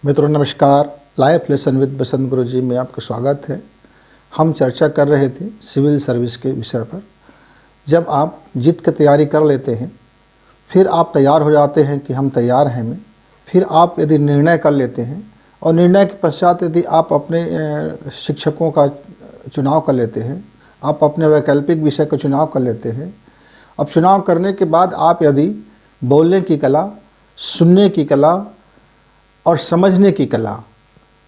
मित्रों नमस्कार। Life lesson with बसंत गुरु जी में आपका स्वागत है। हम चर्चा कर रहे थे सिविल सर्विस के विषय पर। जब आप जीत की तैयारी कर लेते हैं, फिर आप तैयार हो जाते हैं कि हम तैयार हैं में, फिर आप यदि निर्णय कर लेते हैं और निर्णय के पश्चात यदि आप अपने शिक्षकों का चुनाव कर लेते हैं, आप अपने वैकल्पिक विषय का चुनाव कर लेते हैं। अब चुनाव करने के बाद आप यदि बोलने की कला, सुनने की कला और समझने की कला,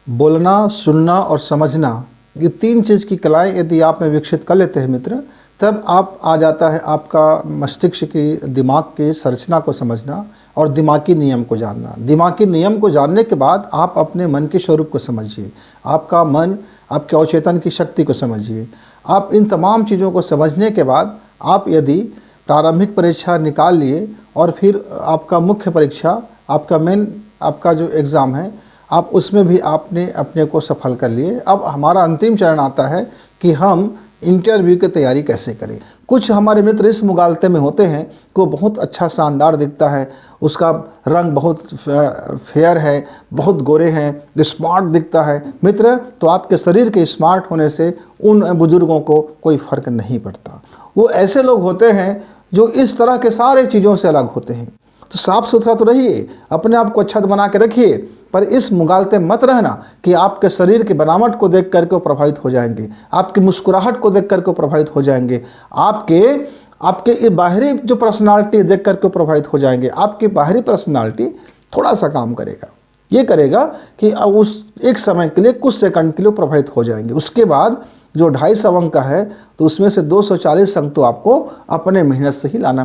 बोलना, सुनना और समझना, ये तीन चीज़ की कलाएं यदि आप में विकसित कर लेते हैं मित्र, तब आप आ जाता है आपका मस्तिष्क की, दिमाग की संरचना को समझना और दिमागी नियम को जानना। दिमागी नियम को जानने के बाद आप अपने मन के स्वरूप को समझिए, आपका मन, आपके अवचेतन की शक्ति को समझिए। आप इन तमाम चीज़ों को समझने के बाद आप यदि प्रारंभिक परीक्षा निकाल लिए और फिर आपका मुख्य परीक्षा, आपका मेन, आपका जो एग्ज़ाम है, आप उसमें भी आपने अपने को सफल कर लिए। अब हमारा अंतिम चरण आता है कि हम इंटरव्यू की तैयारी कैसे करें। कुछ हमारे मित्र इस मुगालते में होते हैं कि वो बहुत अच्छा शानदार दिखता है, उसका रंग बहुत फेयर है, बहुत गोरे हैं, स्मार्ट दिखता है मित्र, तो आपके शरीर के स्मार्ट होने से उन बुजुर्गों को कोई फ़र्क नहीं पड़ता। वो ऐसे लोग होते हैं जो इस तरह के सारे चीज़ों से अलग होते हैं। तो साफ़ सुथरा तो रहिए, अपने आप को अच्छा बना के रखिए, पर इस मुगालते मत रहना कि आपके शरीर की बनावट को देख करके प्रभावित हो जाएंगे, आपकी मुस्कुराहट को देख करके प्रभावित हो जाएंगे, आपके बाहरी जो पर्सनालिटी देख करके प्रभावित हो जाएंगे। आपकी बाहरी पर्सनालिटी थोड़ा सा काम करेगा, ये करेगा कि उस एक समय के लिए, कुछ सेकंड के लिए प्रभावित हो जाएंगे। उसके बाद जो 250 अंक का है, तो उसमें से 240 अंक तो आपको अपने मेहनत से ही लाना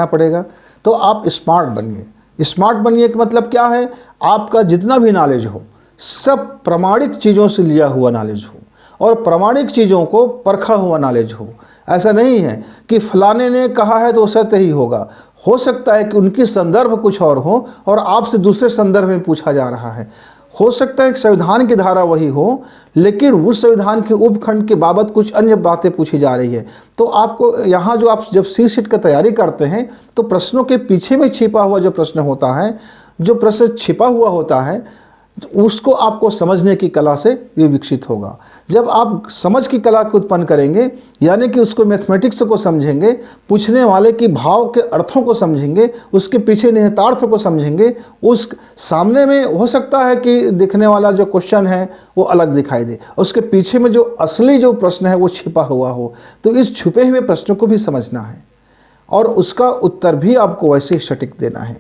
पड़ेगा। तो आप स्मार्ट बनिए। स्मार्ट बनिए का मतलब क्या है? आपका जितना भी नॉलेज हो, सब प्रमाणिक चीज़ों से लिया हुआ नॉलेज हो और प्रमाणिक चीज़ों को परखा हुआ नॉलेज हो। ऐसा नहीं है कि फलाने ने कहा है तो सत्य ही होगा। हो सकता है कि उनकी संदर्भ कुछ और हो और आपसे दूसरे संदर्भ में पूछा जा रहा है। हो सकता है कि संविधान की धारा वही हो, लेकिन उस संविधान के उपखंड के बाबत कुछ अन्य बातें पूछी जा रही है। तो आपको यहाँ जो आप जब सीट की तैयारी करते हैं, तो प्रश्नों के पीछे में छिपा हुआ जो प्रश्न होता है, जो प्रश्न छिपा हुआ होता है, उसको आपको समझने की कला से ये विकसित होगा। जब आप समझ की कला को उत्पन्न करेंगे, यानी कि उसको मैथमेटिक्स को समझेंगे, पूछने वाले की भाव के अर्थों को समझेंगे, उसके पीछे निहितार्थ को समझेंगे, उस सामने में हो सकता है कि दिखने वाला जो क्वेश्चन है वो अलग दिखाई दे, उसके पीछे में जो असली जो प्रश्न है वो छिपा हुआ हो। तो इस छुपे हुए प्रश्न को भी समझना है और उसका उत्तर भी आपको वैसे ही सटीक देना है।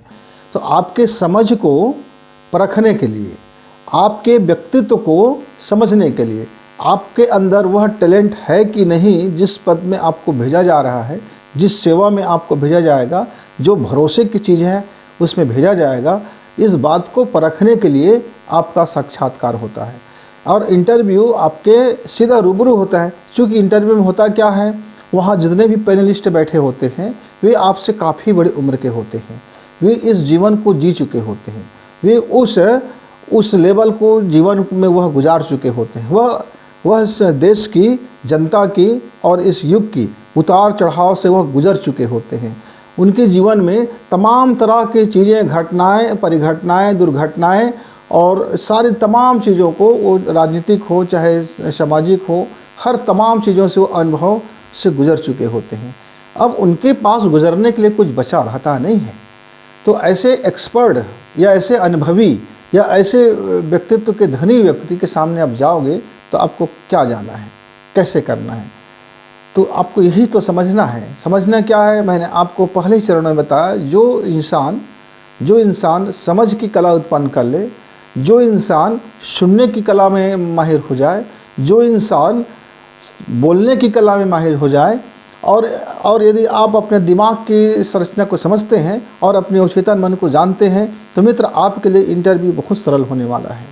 तो आपके समझ को परखने के लिए, आपके व्यक्तित्व को समझने के लिए, आपके अंदर वह टैलेंट है कि नहीं, जिस पद में आपको भेजा जा रहा है, जिस सेवा में आपको भेजा जाएगा, जो भरोसे की चीज़ है उसमें भेजा जाएगा, इस बात को परखने के लिए आपका साक्षात्कार होता है। और इंटरव्यू आपके सीधा रूबरू होता है, क्योंकि इंटरव्यू में होता क्या है, वहाँ जितने भी पैनलिस्ट बैठे होते हैं वे आपसे काफ़ी बड़ी उम्र के होते हैं, वे इस जीवन को जी चुके होते हैं, वे उस लेवल को जीवन में वह गुजार चुके होते हैं, वह इस देश की, जनता की और इस युग की उतार चढ़ाव से वह गुजर चुके होते हैं। उनके जीवन में तमाम तरह की चीज़ें, घटनाएं, परिघटनाएं, दुर्घटनाएं और सारी तमाम चीज़ों को, वो राजनीतिक हो चाहे सामाजिक हो, हर तमाम चीज़ों से वो अनुभव से गुजर चुके होते हैं। अब उनके पास गुजरने के लिए कुछ बचा रहता नहीं है। तो ऐसे एक्सपर्ट या ऐसे अनुभवी या ऐसे व्यक्तित्व के धनी व्यक्ति के सामने आप जाओगे तो आपको क्या जाना है, कैसे करना है, तो आपको यही तो समझना है। समझना क्या है, मैंने आपको पहले चरण में बताया। जो इंसान समझ की कला उत्पन्न कर ले, जो इंसान सुनने की कला में माहिर हो जाए, जो इंसान बोलने की कला में माहिर हो जाए, और यदि आप अपने दिमाग की संरचना को समझते हैं और अपने अवचेतन मन को जानते हैं, तो मित्र आपके लिए इंटरव्यू बहुत सरल होने वाला है।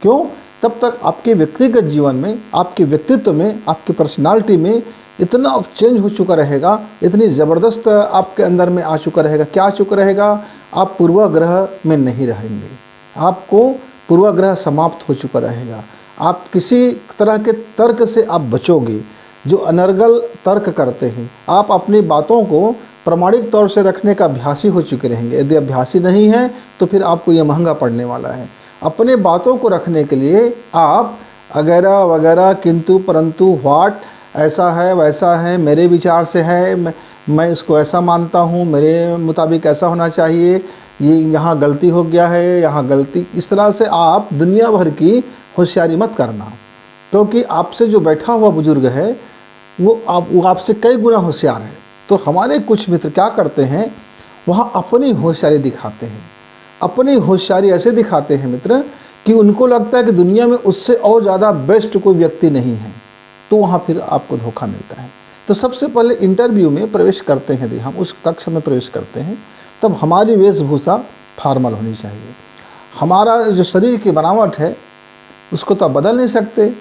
क्यों? तब तक आपके व्यक्तिगत जीवन में, आपके व्यक्तित्व में, आपकी पर्सनालिटी में इतना चेंज हो चुका रहेगा, इतनी ज़बरदस्त आपके अंदर में आ चुका रहेगा। क्या आ चुका रहेगा? आप पूर्वाग्रह में नहीं रहेंगे, आपको पूर्वाग्रह समाप्त हो चुका रहेगा। आप किसी तरह के तर्क से आप बचोगे, जो अनर्गल तर्क करते हैं। आप अपनी बातों को प्रामाणिक तौर से रखने का अभ्यासी हो चुके रहेंगे। यदि अभ्यासी नहीं है तो फिर आपको ये महंगा पड़ने वाला है। अपने बातों को रखने के लिए आप अगैरा वगैरह, किंतु परंतु, व्हाट, ऐसा है वैसा है, मेरे विचार से है, मैं इसको ऐसा मानता हूँ, मेरे मुताबिक ऐसा होना चाहिए, ये यहाँ गलती हो गया है, यहाँ गलती, इस तरह से आप दुनिया भर की होशियारी मत करना। क्योंकि आपसे जो बैठा हुआ बुजुर्ग है वो आपसे कई गुना होशियार है। तो हमारे कुछ मित्र क्या करते हैं, वहाँ अपनी होशियारी दिखाते हैं। अपनी होशियारी ऐसे दिखाते हैं मित्र कि उनको लगता है कि दुनिया में उससे और ज़्यादा बेस्ट कोई व्यक्ति नहीं है, तो वहाँ फिर आपको धोखा मिलता है। तो सबसे पहले इंटरव्यू में प्रवेश करते हैं, यदि हम उस कक्ष में प्रवेश करते हैं, तब हमारी वेशभूषा फॉर्मल होनी चाहिए। हमारा जो शरीर की बनावट है उसको तो आप बदल नहीं सकते।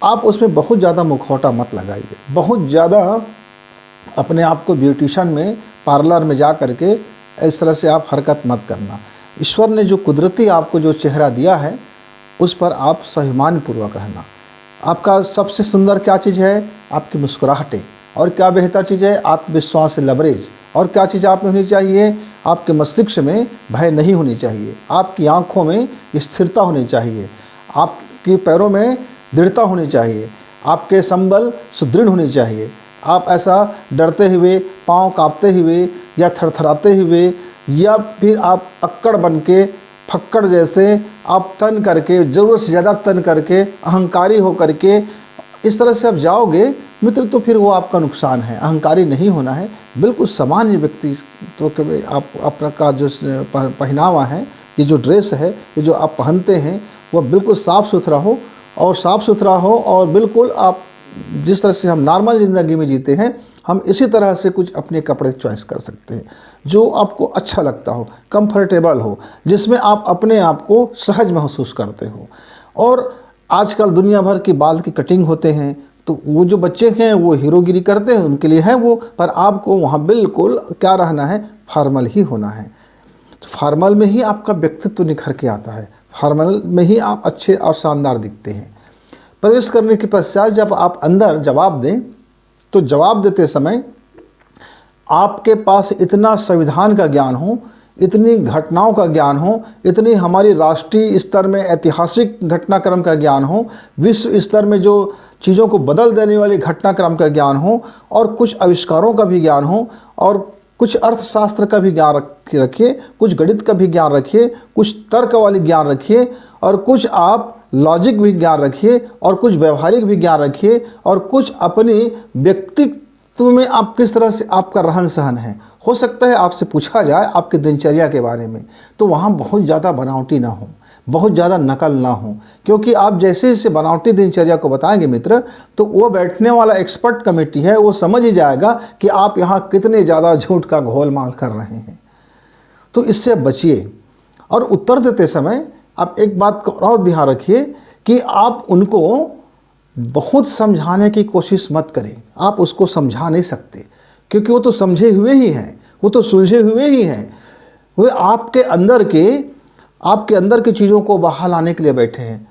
आप उसमें बहुत ज़्यादा मुखौटा मत लगाइए, बहुत ज़्यादा अपने आप को ब्यूटिशियन में, पार्लर में जा करके इस तरह से आप हरकत मत करना। ईश्वर ने जो कुदरती आपको जो चेहरा दिया है उस पर आप स्वाभिमानपूर्वक रहना। आपका सबसे सुंदर क्या चीज़ है? आपकी मुस्कुराहटें। और क्या बेहतर चीज़ है? आत्मविश्वास से लबरेज। और क्या चीज़ आप में होनी चाहिए? आपके मस्तिष्क में भय नहीं होनी चाहिए, आपकी आँखों में स्थिरता होनी चाहिए, आपके पैरों में दृढ़ता होनी चाहिए, आपके संबल सुदृढ़ होने चाहिए। आप ऐसा डरते हुए, पाँव कांपते हुए या थरथराते हुए, या फिर आप अक्कड़ बन के, फक्कड़ जैसे आप तन करके, ज़रूरत से ज़्यादा तन करके, अहंकारी हो करके इस तरह से आप जाओगे मित्र, तो फिर वो आपका नुकसान है। अहंकारी नहीं होना है, बिल्कुल सामान्य व्यक्ति तो कभी आप आपका जो पहनावा है, ये जो ड्रेस है, ये जो आप पहनते हैं, वह बिल्कुल साफ़ सुथरा हो और बिल्कुल आप जिस तरह से हम नॉर्मल ज़िंदगी में जीते हैं, हम इसी तरह से कुछ अपने कपड़े चॉइस कर सकते हैं जो आपको अच्छा लगता हो, कंफर्टेबल हो, जिसमें आप अपने आप को सहज महसूस करते हो। और आजकल दुनिया भर की बाल की कटिंग होते हैं, तो वो जो बच्चे हैं वो हीरोगिरी करते हैं, उनके लिए है वो, पर आपको वहाँ बिल्कुल क्या रहना है? फॉर्मल ही होना है। तो फॉर्मल में ही आपका व्यक्तित्व निखर के आता है, फॉर्मल में ही आप अच्छे और शानदार दिखते हैं। प्रवेश करने के पश्चात जब आप अंदर जवाब दें, तो जवाब देते समय आपके पास इतना संविधान का ज्ञान हो, इतनी घटनाओं का ज्ञान हो, इतनी हमारी राष्ट्रीय स्तर में ऐतिहासिक घटनाक्रम का ज्ञान हो, विश्व स्तर में जो चीज़ों को बदल देने वाली घटनाक्रम का ज्ञान हो, और कुछ आविष्कारों का भी ज्ञान हो, और कुछ अर्थशास्त्र का भी ज्ञान रखिए, कुछ गणित का भी ज्ञान रखिए, कुछ तर्क वाली ज्ञान रखिए, और कुछ आप लॉजिक भी ज्ञान रखिए, और कुछ व्यवहारिक भी ज्ञान रखिए, और कुछ अपनी व्यक्तित्व में आप किस तरह से आपका रहन सहन है। हो सकता है आपसे पूछा जाए आपके दिनचर्या के बारे में, तो वहाँ बहुत ज़्यादा बनावटी ना हो, बहुत ज़्यादा नकल ना हो, क्योंकि आप जैसे जैसे बनावटी दिनचर्या को बताएंगे मित्र, तो वो बैठने वाला एक्सपर्ट कमेटी है वो समझ ही जाएगा कि आप यहाँ कितने ज़्यादा झूठ का घोलमाल कर रहे हैं। तो इससे बचिए। और उत्तर देते समय आप एक बात को और ध्यान रखिए कि आप उनको बहुत समझाने की कोशिश मत करें। आप उसको समझा नहीं सकते, क्योंकि वो तो समझे हुए ही हैं, वो तो सुलझे हुए ही हैं। वे आपके अंदर के चीज़ों को बाहर लाने के लिए बैठे हैं।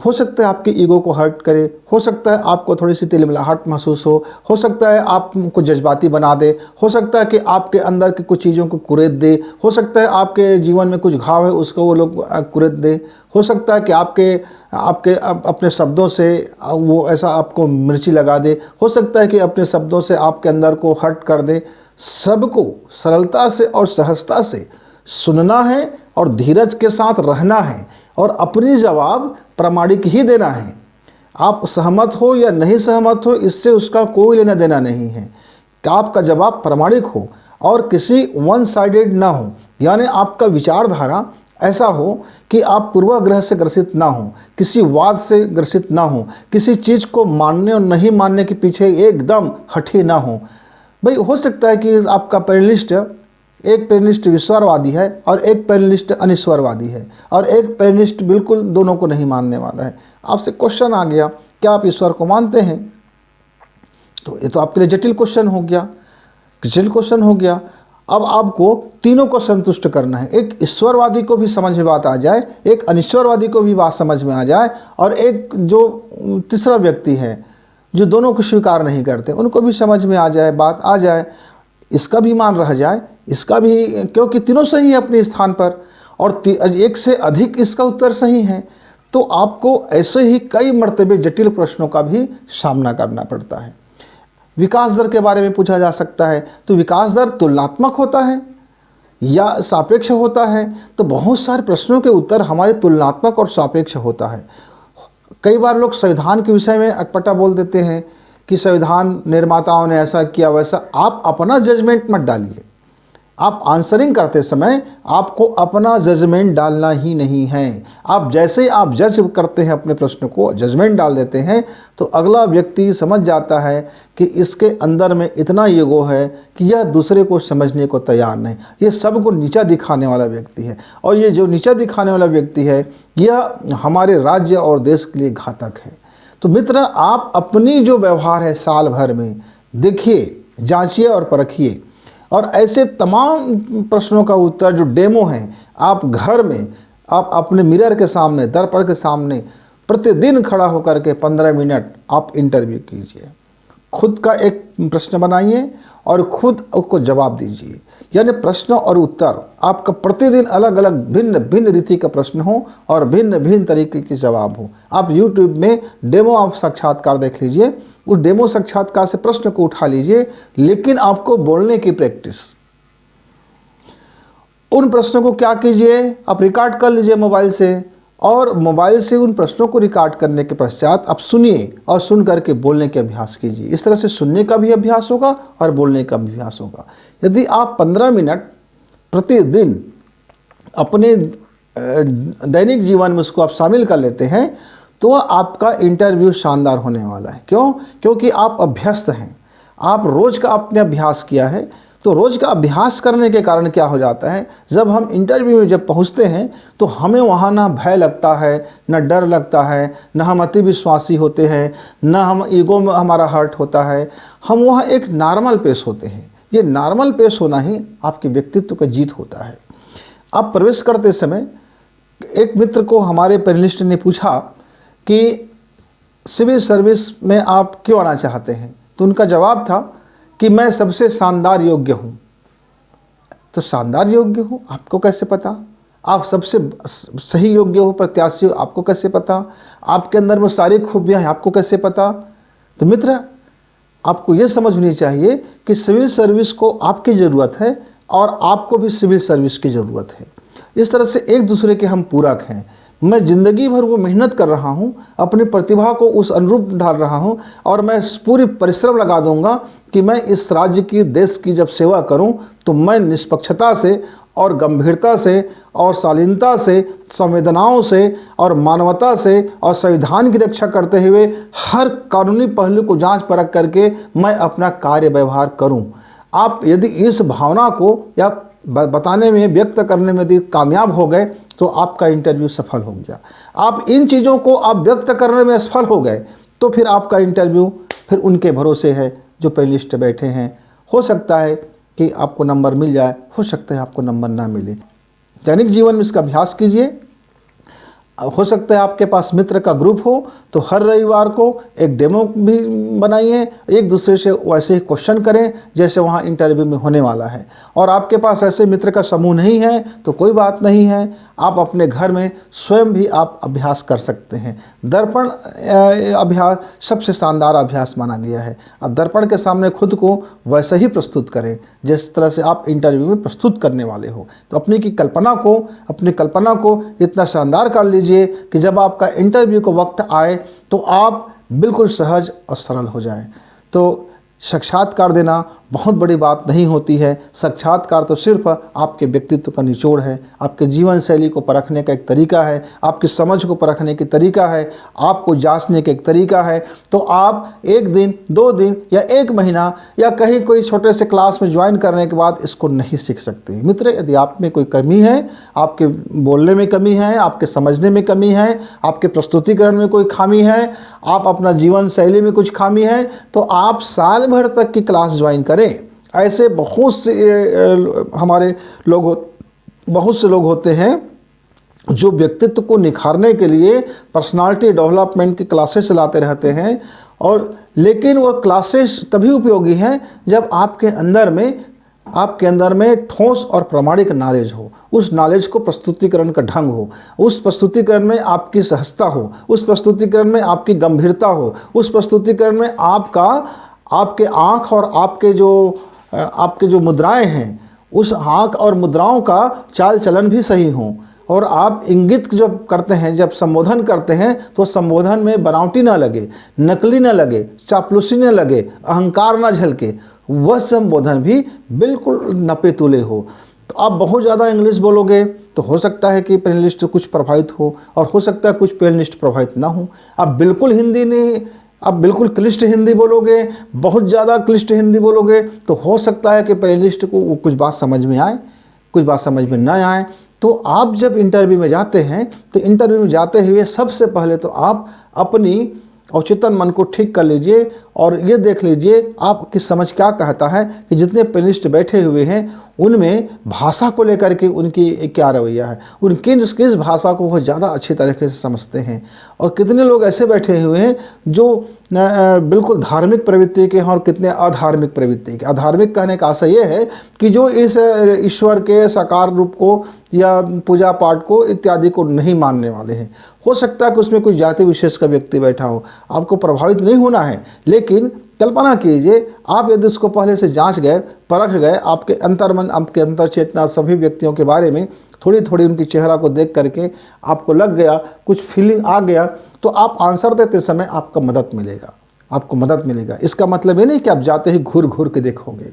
हो सकता है आपके ईगो को हर्ट करे, हो सकता है आपको थोड़ी सी तिलमिलाहट महसूस हो सकता है आपको जज्बाती बना दे, हो सकता है कि आपके अंदर की कुछ चीज़ों को कुरेद दे, हो सकता है आपके जीवन में कुछ घाव है उसको वो लोग कुरेद दे, हो सकता है कि आपके अपने शब्दों से वो ऐसा आपको मिर्ची लगा दे, हो सकता है कि अपने शब्दों से आपके अंदर को हर्ट कर दे। सबको सरलता से और सहजता से सुनना है और धीरज के साथ रहना है, और अपनी जवाब प्रामाणिक ही देना है। आप सहमत हो या नहीं सहमत हो, इससे उसका कोई लेना देना नहीं है। कि आपका जवाब प्रामाणिक हो और किसी वन साइडेड ना हो, यानी आपका विचारधारा ऐसा हो कि आप पूर्वाग्रह से ग्रसित ना हो, किसी वाद से ग्रसित ना हो, किसी चीज़ को मानने और नहीं मानने के पीछे एकदम हठी ना हो। भाई हो सकता है कि आपका पैनलिस्ट, एक पैनलिस्ट ईश्वरवादी है और एक पैनलिस्ट अनिश्वरवादी है, और एक पैनलिस्ट बिल्कुल दोनों को नहीं मानने वाला है। आपसे क्वेश्चन आ गया, क्या आप ईश्वर को मानते हैं? तो ये तो आपके लिए जटिल क्वेश्चन हो गया। अब आपको तीनों को संतुष्ट करना है। एक ईश्वरवादी को भी समझ में बात आ जाए, एक अनिश्वरवादी को भी बात समझ में आ जाए, और एक जो तीसरा व्यक्ति है जो दोनों को स्वीकार नहीं करते, उनको भी समझ में आ जाए, बात आ जाए। इसका भी मान रह जाए, इसका भी, क्योंकि तीनों सही है अपने स्थान पर और एक से अधिक इसका उत्तर सही है, तो आपको ऐसे ही कई मर्तबे जटिल प्रश्नों का भी सामना करना पड़ता है। विकास दर के बारे में पूछा जा सकता है, तो विकास दर तुलनात्मक होता है या सापेक्ष होता है? तो बहुत सारे प्रश्नों के उत्तर हमारे तुलनात्मक और सापेक्ष होता है। कई बार लोग संविधान के विषय में अटपटा बोल देते हैं कि संविधान निर्माताओं ने ऐसा किया वैसा। आप अपना जजमेंट मत डालिए। आप आंसरिंग करते समय आपको अपना जजमेंट डालना ही नहीं है। आप जैसे ही आप जज करते हैं अपने प्रश्न को, जजमेंट डाल देते हैं, तो अगला व्यक्ति समझ जाता है कि इसके अंदर में इतना ईगो है कि यह दूसरे को समझने को तैयार नहीं। ये सबको नीचा दिखाने वाला व्यक्ति है, और ये जो नीचा दिखाने वाला व्यक्ति है यह हमारे राज्य और देश के लिए घातक है। तो मित्र, आप अपनी जो व्यवहार है साल भर में देखिए, जांचिए और परखिए, और ऐसे तमाम प्रश्नों का उत्तर जो डेमो हैं, आप घर में आप अपने मिरर के सामने, दर्पण के सामने प्रतिदिन खड़ा होकर के 15 मिनट आप इंटरव्यू कीजिए। खुद का एक प्रश्न बनाइए और खुद उसको जवाब दीजिए। यानी प्रश्न और उत्तर आपका प्रतिदिन अलग अलग भिन्न भिन्न रीति का प्रश्न हो और भिन्न भिन्न तरीके के जवाब हो। आप YouTube में डेमो आप साक्षात्कार देख लीजिए, उस डेमो साक्षात्कार से प्रश्न को उठा लीजिए, लेकिन आपको बोलने की प्रैक्टिस। उन प्रश्नों को क्या कीजिए, आप रिकॉर्ड कर लीजिए मोबाइल से, और मोबाइल से उन प्रश्नों को रिकॉर्ड करने के पश्चात आप सुनिए और सुन करके बोलने के अभ्यास कीजिए। इस तरह से सुनने का भी अभ्यास होगा और बोलने का भी अभ्यास होगा। यदि आप 15 मिनट प्रतिदिन अपने दैनिक जीवन में उसको आप शामिल कर लेते हैं, तो आपका इंटरव्यू शानदार होने वाला है। क्यों? क्योंकि आप अभ्यस्त हैं, आप रोज़ का आपने अभ्यास किया है। तो रोज़ का अभ्यास करने के कारण क्या हो जाता है, जब हम इंटरव्यू में जब पहुंचते हैं तो हमें वहाँ ना भय लगता है, न डर लगता है, न हम अति विश्वासी होते हैं, न हम ईगो में हमारा हर्ट होता है। हम वहाँ एक नॉर्मल पेश होते हैं। ये नॉर्मल पेश होना ही आपके व्यक्तित्व का जीत होता है। आप प्रवेश करते समय एक मित्र को हमारे पैनलिस्ट ने पूछा कि सिविल सर्विस में आप क्यों आना चाहते हैं, तो उनका जवाब था कि मैं सबसे शानदार योग्य हूँ। तो शानदार योग्य हो आपको कैसे पता? आप सबसे सही योग्य हो, प्रत्याशी हो, आपको कैसे पता? आपके अंदर में सारी खूबियाँ हैं, आपको कैसे पता? तो मित्र, आपको ये समझनी चाहिए कि सिविल सर्विस को आपकी ज़रूरत है और आपको भी सिविल सर्विस की ज़रूरत है। इस तरह से एक दूसरे के हम पूरक हैं। मैं ज़िंदगी भर वो मेहनत कर रहा हूँ, अपनी प्रतिभा को उस अनुरूप ढाल रहा हूँ, और मैं पूरी परिश्रम लगा दूंगा कि मैं इस राज्य की, देश की जब सेवा करूं तो मैं निष्पक्षता से और गंभीरता से और शालीनता से, संवेदनाओं से और मानवता से और संविधान की रक्षा करते हुए हर कानूनी पहलू को जांच परख करके मैं अपना कार्य व्यवहार करूं। आप यदि इस भावना को या बताने में, व्यक्त करने में यदि कामयाब हो गए तो आपका इंटरव्यू सफल हो गया। आप इन चीज़ों को आप व्यक्त करने में असफल हो गए तो फिर आपका इंटरव्यू फिर उनके भरोसे है जो पैनलिस्ट बैठे हैं। हो सकता है कि आपको नंबर मिल जाए, हो सकता है आपको नंबर ना मिले। दैनिक जीवन में इसका अभ्यास कीजिए। हो सकता है आपके पास मित्र का ग्रुप हो तो हर रविवार को एक डेमो भी बनाइए, एक दूसरे से वैसे ही क्वेश्चन करें जैसे वहाँ इंटरव्यू में होने वाला है। और आपके पास ऐसे मित्र का समूह नहीं है तो कोई बात नहीं है, आप अपने घर में स्वयं भी आप अभ्यास कर सकते हैं। दर्पण अभ्यास सबसे शानदार अभ्यास माना गया है। अब दर्पण के सामने खुद को वैसे ही प्रस्तुत करें जिस तरह से आप इंटरव्यू में प्रस्तुत करने वाले हो। तो अपनी कल्पना को इतना शानदार कर लीजिए कि जब आपका इंटरव्यू का वक्त आए तो आप बिल्कुल सहज और सरल हो जाएं। तो साक्षात्कार देना बहुत बड़ी बात नहीं होती है। साक्षात्कार तो सिर्फ आपके व्यक्तित्व का निचोड़ है, आपके जीवन शैली को परखने का एक तरीका है, आपकी समझ को परखने की तरीका है, आपको जांचने का एक तरीका है। तो आप 1 दिन, 2 दिन या 1 महीना या कहीं कोई छोटे से क्लास में ज्वाइन करने के बाद इसको नहीं सीख सकते। मित्र, यदि आप में कोई कमी है, आपके बोलने में कमी है, आपके समझने में कमी है, आपके प्रस्तुतिकरण में कोई खामी है, आप अपना जीवन शैली में कुछ खामी है, तो आप साल भर तक की क्लास ज्वाइन करें। ऐसे बहुत से हमारे बहुत से लोग होते हैं जो व्यक्तित्व को निखारने के लिए पर्सनालिटी डेवलपमेंट की क्लासेस चलाते रहते हैं, और लेकिन वो क्लासेस तभी उपयोगी हैं जब आपके अंदर में आपके अंदर में ठोस और प्रामाणिक नॉलेज हो, उस नॉलेज को प्रस्तुतिकरण का ढंग हो, उस प्रस्तुतिकरण में आपकी सहजता हो, उस प्रस्तुतिकरण में आपकी गंभीरता हो, उस प्रस्तुतिकरण में आपके आँख और आपके जो मुद्राएं हैं, उस आँख और मुद्राओं का चाल चलन भी सही हो। और आप इंगित जब करते हैं, जब संबोधन करते हैं, तो संबोधन में बनावटी ना लगे, नकली ना लगे, चापलूसी ना लगे, अहंकार ना झलके, वह संबोधन भी बिल्कुल नपे तुले हो। तो आप बहुत ज़्यादा इंग्लिश बोलोगे तो हो सकता है कि पैनलिस्ट कुछ प्रभावित हो, और हो सकता है कुछ पैनलिस्ट प्रभावित ना हो। आप बिल्कुल क्लिष्ट हिंदी बोलोगे, बहुत ज़्यादा क्लिष्ट हिंदी बोलोगे, तो हो सकता है कि पैनलिस्ट को कुछ बात समझ में आए, कुछ बात समझ में ना आए। तो आप जब इंटरव्यू में जाते हैं, तो इंटरव्यू में जाते हुए सबसे पहले तो आप अपनी अवचेतन मन को ठीक कर लीजिए और ये देख लीजिए आपकी समझ क्या कहता है कि जितने पैनलिस्ट बैठे हुए हैं उनमें भाषा को लेकर के उनकी क्या रवैया है, उनकी किस भाषा को वो ज़्यादा अच्छी तरीके से समझते हैं। और कितने लोग ऐसे बैठे हुए हैं जो बिल्कुल धार्मिक प्रवृत्ति के हैं और कितने अधार्मिक प्रवृत्ति के। अधार्मिक कहने का आशय ये है कि जो इस ईश्वर के साकार रूप को या पूजा पाठ को इत्यादि को नहीं मानने वाले हैं। हो सकता है कि उसमें कोई जाति विशेष का व्यक्ति बैठा हो, आपको प्रभावित नहीं होना है, लेकिन कल्पना कीजिए आप यदि उसको पहले से जांच गए, परख गए, आपके अंतर्मन, आपके अंतर चेतना सभी व्यक्तियों के बारे में थोड़ी थोड़ी उनकी चेहरा को देख करके आपको लग गया, कुछ फीलिंग आ गया, तो आप आंसर देते समय आपको मदद मिलेगा। इसका मतलब ये नहीं कि आप जाते ही घूर घूर के देखोगे,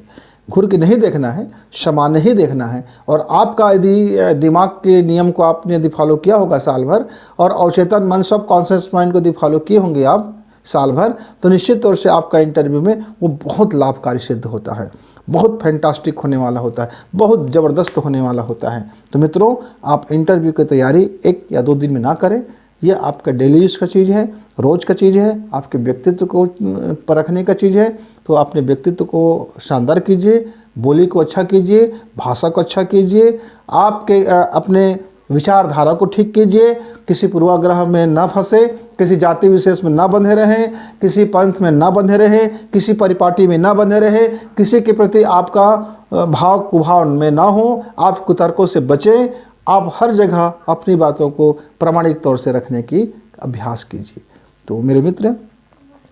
घूर के नहीं देखना है, सामान्य ही देखना है। और आपका यदि दिमाग के नियम को आपने यदि फॉलो किया होगा साल भर, और अवचेतन मन, सब कॉन्शियस माइंड को यदि फॉलो किए होंगे आप साल भर, तो निश्चित तौर से आपका इंटरव्यू में वो बहुत लाभकारी सिद्ध होता है, बहुत फैंटास्टिक होने वाला होता है, बहुत ज़बरदस्त होने वाला होता है। तो मित्रों, आप इंटरव्यू की तैयारी 1 या 2 दिन में ना करें, यह आपका डेली यूज़ का चीज़ है, रोज़ का चीज़ है, आपके व्यक्तित्व को परखने का चीज़ है। तो अपने व्यक्तित्व को शानदार कीजिए, बोली को अच्छा कीजिए, भाषा को अच्छा कीजिए, अपने विचारधारा को ठीक कीजिए, किसी पूर्वाग्रह में ना फंसे, किसी जाति विशेष में ना बंधे रहें, किसी पंथ में ना बंधे रहें, किसी परिपाटी में ना बंधे रहें, किसी के प्रति आपका भाव कुभाव में ना हो, आप कुतर्कों से बचें। आप हर जगह अपनी बातों को प्रामाणिक तौर से रखने की अभ्यास कीजिए। तो मेरे मित्र,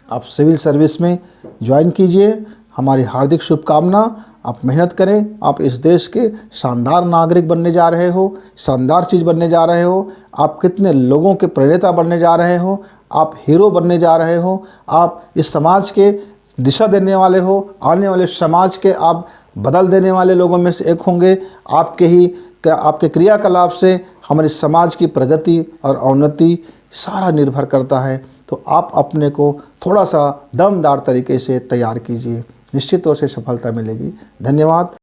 आप सिविल सर्विस में ज्वाइन कीजिए, हमारी हार्दिक शुभकामना। आप मेहनत करें, आप इस देश के शानदार नागरिक बनने जा रहे हो, शानदार चीज़ बनने जा रहे हो, आप कितने लोगों के प्रेरणा बनने जा रहे हो, आप हीरो बनने जा रहे हो, आप इस समाज के दिशा देने वाले हो, आने वाले समाज के आप बदल देने वाले लोगों में से एक होंगे। आपके क्रियाकलाप से हमारे समाज की प्रगति और अवनति सारा निर्भर करता है। तो आप अपने को थोड़ा सा दमदार तरीके से तैयार कीजिए, निश्चित तौर से सफलता मिलेगी। धन्यवाद।